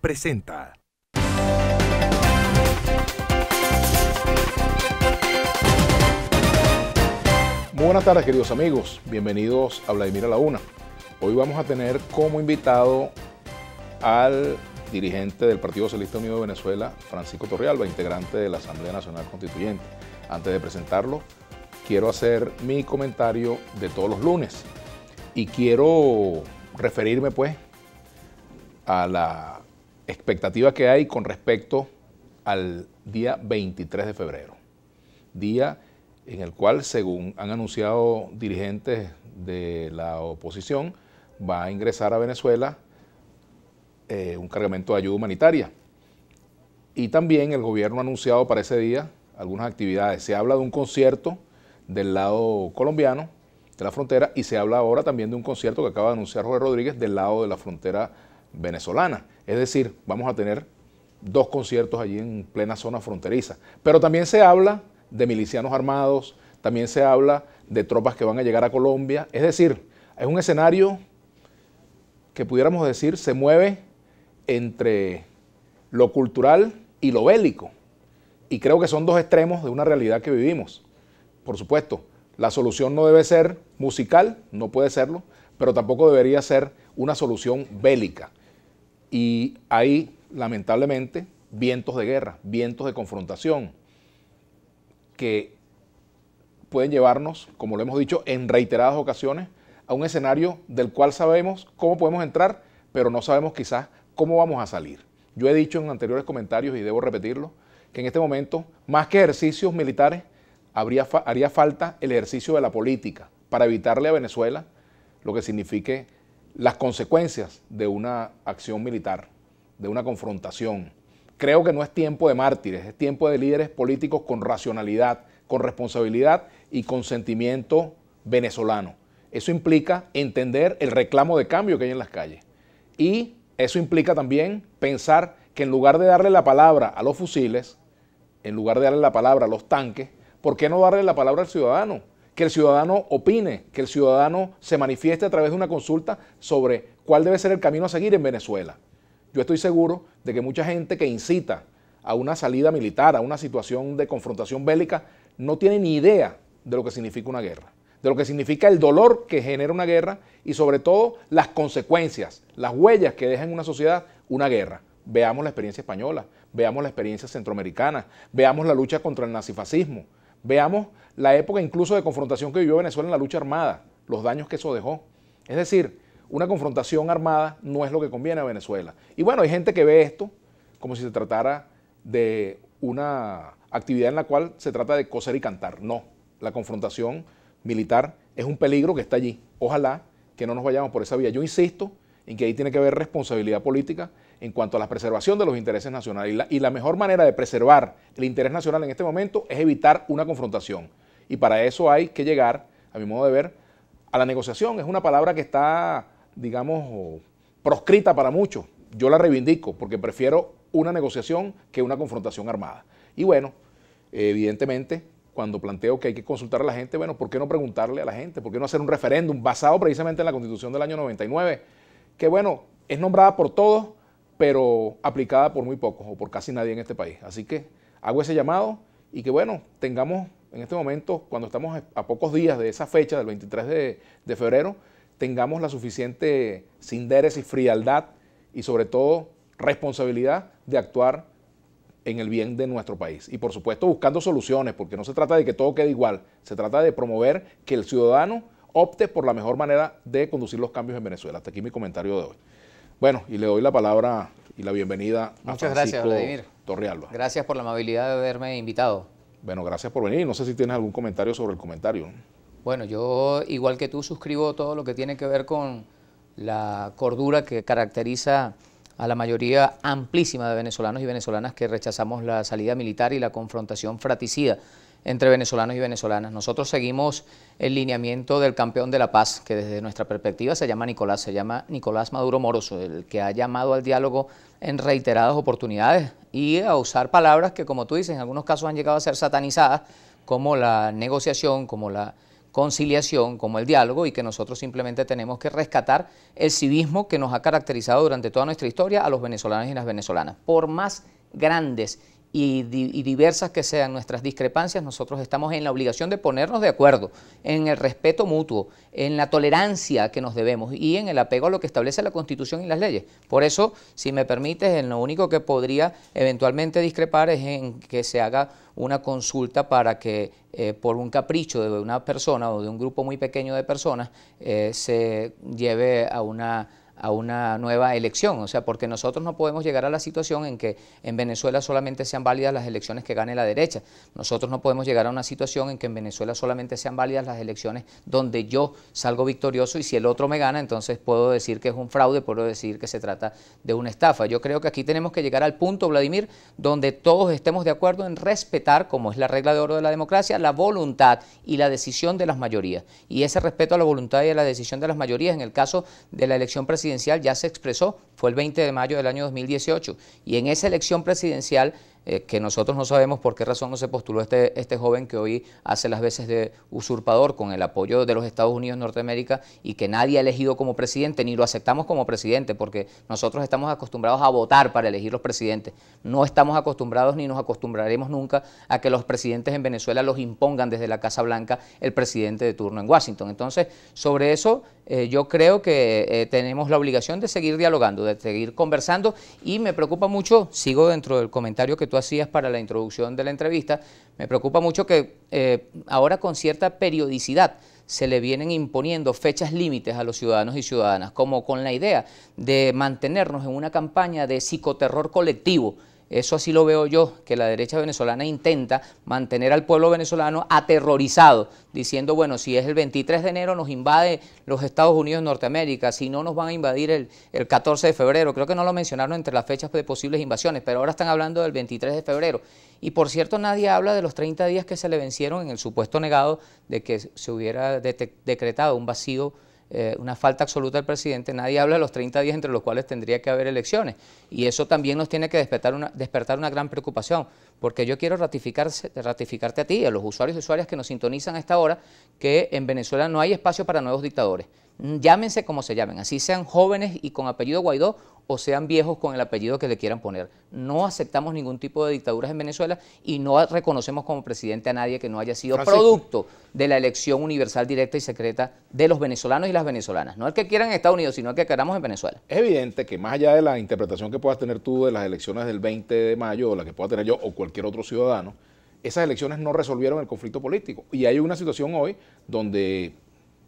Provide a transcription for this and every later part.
presenta. Muy buenas tardes, queridos amigos, bienvenidos a Vladimir a la Una. Hoy vamos a tener como invitado al dirigente del Partido Socialista Unido de Venezuela, Francisco Torrealba, integrante de la Asamblea Nacional Constituyente. Antes de presentarlo, quiero hacer mi comentario de todos los lunes y quiero referirme pues a la expectativa que hay con respecto al día 23 de febrero, día en el cual, según han anunciado dirigentes de la oposición, va a ingresar a Venezuela un cargamento de ayuda humanitaria. Y también el gobierno ha anunciado para ese día algunas actividades. Se habla de un concierto del lado colombiano de la frontera y se habla ahora también de un concierto que acaba de anunciar Jorge Rodríguez del lado de la frontera venezolana. Es decir, vamos a tener dos conciertos allí en plena zona fronteriza. Pero también se habla de milicianos armados, también se habla de tropas que van a llegar a Colombia. Es decir, es un escenario que pudiéramos decir se mueve entre lo cultural y lo bélico. Y creo que son dos extremos de una realidad que vivimos. Por supuesto, la solución no debe ser musical, no puede serlo, pero tampoco debería ser una solución bélica. Y hay, lamentablemente, vientos de guerra, vientos de confrontación, que pueden llevarnos, como lo hemos dicho en reiteradas ocasiones, a un escenario del cual sabemos cómo podemos entrar, pero no sabemos quizás cómo vamos a salir. Yo he dicho en anteriores comentarios, y debo repetirlo, que en este momento, más que ejercicios militares, haría falta el ejercicio de la política para evitarle a Venezuela lo que signifique las consecuencias de una acción militar, de una confrontación. Creo que no es tiempo de mártires, es tiempo de líderes políticos con racionalidad, con responsabilidad y con sentimiento venezolano. Eso implica entender el reclamo de cambio que hay en las calles. Y eso implica también pensar que en lugar de darle la palabra a los fusiles, en lugar de darle la palabra a los tanques, ¿por qué no darle la palabra al ciudadano? Que el ciudadano opine, que el ciudadano se manifieste a través de una consulta sobre cuál debe ser el camino a seguir en Venezuela. Yo estoy seguro de que mucha gente que incita a una salida militar, a una situación de confrontación bélica, no tiene ni idea de lo que significa una guerra, de lo que significa el dolor que genera una guerra y sobre todo las consecuencias, las huellas que deja en una sociedad una guerra. Veamos la experiencia española, veamos la experiencia centroamericana, veamos la lucha contra el nazifascismo, veamos la época incluso de confrontación que vivió Venezuela en la lucha armada, los daños que eso dejó. Es decir, una confrontación armada no es lo que conviene a Venezuela. Y bueno, hay gente que ve esto como si se tratara de una actividad en la cual se trata de coser y cantar. No, la confrontación militar es un peligro que está allí. Ojalá que no nos vayamos por esa vía. Yo insisto en que ahí tiene que haber responsabilidad política en cuanto a la preservación de los intereses nacionales. Y la mejor manera de preservar el interés nacional en este momento es evitar una confrontación. Y para eso hay que llegar, a mi modo de ver, a la negociación. Es una palabra que está, digamos, proscrita para muchos. Yo la reivindico porque prefiero una negociación que una confrontación armada. Y bueno, evidentemente, cuando planteo que hay que consultar a la gente, bueno, ¿por qué no preguntarle a la gente? ¿Por qué no hacer un referéndum basado precisamente en la Constitución del año 99? Que bueno, es nombrada por todos, pero aplicada por muy pocos o por casi nadie en este país. Así que hago ese llamado y que bueno, tengamos en este momento, cuando estamos a pocos días de esa fecha, del 23 de febrero, tengamos la suficiente sindéresis, frialdad y sobre todo responsabilidad de actuar en el bien de nuestro país. Y por supuesto buscando soluciones, porque no se trata de que todo quede igual, se trata de promover que el ciudadano opte por la mejor manera de conducir los cambios en Venezuela. Hasta aquí mi comentario de hoy. Bueno, y le doy la palabra y la bienvenida a Francisco Torrealba. Gracias por la amabilidad de haberme invitado. Bueno, gracias por venir. No sé si tienes algún comentario sobre el comentario. Bueno, yo, igual que tú, suscribo todo lo que tiene que ver con la cordura que caracteriza a la mayoría amplísima de venezolanos y venezolanas que rechazamos la salida militar y la confrontación fratricida entre venezolanos y venezolanas. Nosotros seguimos el lineamiento del campeón de la paz, que desde nuestra perspectiva se llama Nicolás Maduro Moros, el que ha llamado al diálogo en reiteradas oportunidades y a usar palabras que, como tú dices, en algunos casos han llegado a ser satanizadas, como la negociación, como la conciliación, como el diálogo, y que nosotros simplemente tenemos que rescatar el civismo que nos ha caracterizado durante toda nuestra historia a los venezolanos y las venezolanas. Por más grandes y diversas que sean nuestras discrepancias, nosotros estamos en la obligación de ponernos de acuerdo, en el respeto mutuo, en la tolerancia que nos debemos y en el apego a lo que establece la Constitución y las leyes. Por eso, si me permites, en lo único que podría eventualmente discrepar es en que se haga una consulta para que por un capricho de una persona o de un grupo muy pequeño de personas se lleve a una nueva elección, o sea, porque nosotros no podemos llegar a la situación en que en Venezuela solamente sean válidas las elecciones que gane la derecha. Nosotros no podemos llegar a una situación en que en Venezuela solamente sean válidas las elecciones donde yo salgo victorioso y si el otro me gana, entonces puedo decir que es un fraude, puedo decir que se trata de una estafa. Yo creo que aquí tenemos que llegar al punto, Vladimir, donde todos estemos de acuerdo en respetar, como es la regla de oro de la democracia, la voluntad y la decisión de las mayorías. Y ese respeto a la voluntad y a la decisión de las mayorías, en el caso de la elección presidencial, ya se expresó, fue el 20 de mayo del año 2018, y en esa elección presidencial, que nosotros no sabemos por qué razón no se postuló este joven que hoy hace las veces de usurpador con el apoyo de los Estados Unidos de Norteamérica y que nadie ha elegido como presidente, ni lo aceptamos como presidente, porque nosotros estamos acostumbrados a votar para elegir los presidentes. No estamos acostumbrados ni nos acostumbraremos nunca a que los presidentes en Venezuela los impongan desde la Casa Blanca el presidente de turno en Washington. Entonces, sobre eso yo creo que tenemos la obligación de seguir dialogando, de seguir conversando, y me preocupa mucho, sigo dentro del comentario que tú hacías para la introducción de la entrevista, me preocupa mucho que ahora con cierta periodicidad se le vienen imponiendo fechas límites a los ciudadanos y ciudadanas, como con la idea de mantenernos en una campaña de psicoterror colectivo. Eso así lo veo yo, que la derecha venezolana intenta mantener al pueblo venezolano aterrorizado, diciendo, bueno, si es el 23 de enero nos invade los Estados Unidos de Norteamérica, si no nos van a invadir el 14 de febrero, creo que no lo mencionaron entre las fechas de posibles invasiones, pero ahora están hablando del 23 de febrero. Y por cierto, nadie habla de los 30 días que se le vencieron en el supuesto negado de que se hubiera decretado un vacío, una falta absoluta del presidente. Nadie habla de los 30 días entre los cuales tendría que haber elecciones, y eso también nos tiene que despertar una gran preocupación, porque yo quiero ratificarte a ti y a los usuarios y usuarias que nos sintonizan a esta hora, que en Venezuela no hay espacio para nuevos dictadores. Llámense como se llamen, así sean jóvenes y con apellido Guaidó o sean viejos con el apellido que le quieran poner. No aceptamos ningún tipo de dictaduras en Venezuela y no reconocemos como presidente a nadie que no haya sido producto de la elección universal, directa y secreta de los venezolanos y las venezolanas. No el que quieran en Estados Unidos, sino el que queramos en Venezuela. Es evidente que más allá de la interpretación que puedas tener tú de las elecciones del 20 de mayo, o la que pueda tener yo o cualquier otro ciudadano, esas elecciones no resolvieron el conflicto político. Y hay una situación hoy donde,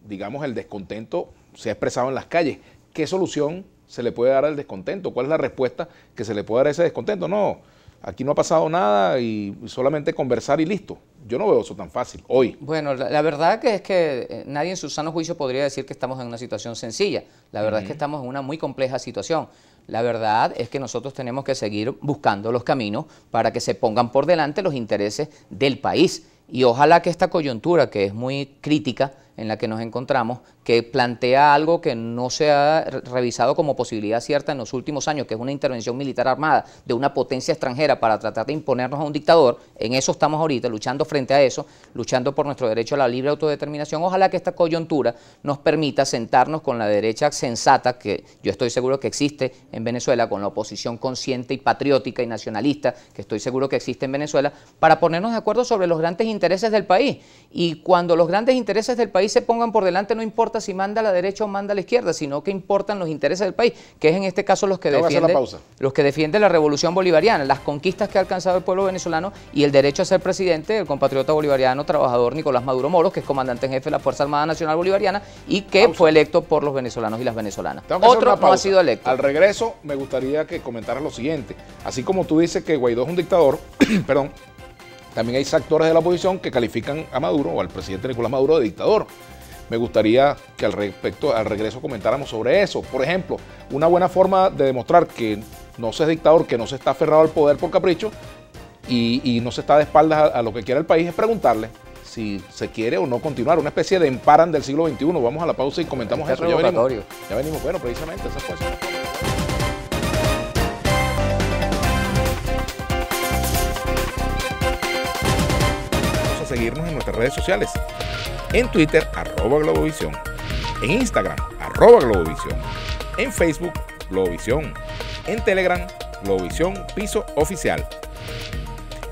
digamos, el descontento se ha expresado en las calles. ¿Qué solución se le puede dar al descontento? ¿Cuál es la respuesta que se le puede dar a ese descontento? No, aquí no ha pasado nada y solamente conversar y listo. Yo no veo eso tan fácil hoy. Bueno, la verdad que es que nadie en su sano juicio podría decir que estamos en una situación sencilla. La verdad es que estamos en una muy compleja situación. La verdad es que nosotros tenemos que seguir buscando los caminos para que se pongan por delante los intereses del país. Y ojalá que esta coyuntura, que es muy crítica, en la que nos encontramos, que plantea algo que no se ha revisado como posibilidad cierta en los últimos años, que es una intervención militar armada de una potencia extranjera para tratar de imponernos a un dictador. En eso estamos ahorita, luchando frente a eso, luchando por nuestro derecho a la libre autodeterminación. Ojalá que esta coyuntura nos permita sentarnos con la derecha sensata, que yo estoy seguro que existe en Venezuela, con la oposición consciente y patriótica y nacionalista, que estoy seguro que existe en Venezuela, para ponernos de acuerdo sobre los grandes intereses del país. Y cuando los grandes intereses del país se pongan por delante, no importa si manda a la derecha o manda a la izquierda, sino que importan los intereses del país, que es en este caso los que defienden la revolución bolivariana, las conquistas que ha alcanzado el pueblo venezolano y el derecho a ser presidente del compatriota bolivariano trabajador Nicolás Maduro Moros, que es comandante en jefe de la Fuerza Armada Nacional Bolivariana y que fue electo por los venezolanos y las venezolanas. Otro no ha sido electo. Al regreso me gustaría que comentaras lo siguiente: así como tú dices que Guaidó es un dictador, perdón, también hay sectores de la oposición que califican a Maduro o al presidente Nicolás Maduro de dictador. Me gustaría que al regreso comentáramos sobre eso. Por ejemplo, una buena forma de demostrar que no se es dictador, que no se está aferrado al poder por capricho y no se está de espaldas a lo que quiera el país, es preguntarle si se quiere o no continuar. Una especie de emparan del siglo XXI. Vamos a la pausa y comentamos eso. Ya venimos. Bueno, precisamente esas cosas. Seguirnos en nuestras redes sociales. En Twitter, @Globovisión. En Instagram, @Globovisión. En Facebook, Globovisión. En Telegram, Globovisión Piso Oficial.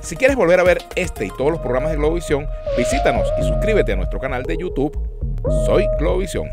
Si quieres volver a ver este y todos los programas de Globovisión, visítanos y suscríbete a nuestro canal de YouTube. Soy Globovisión.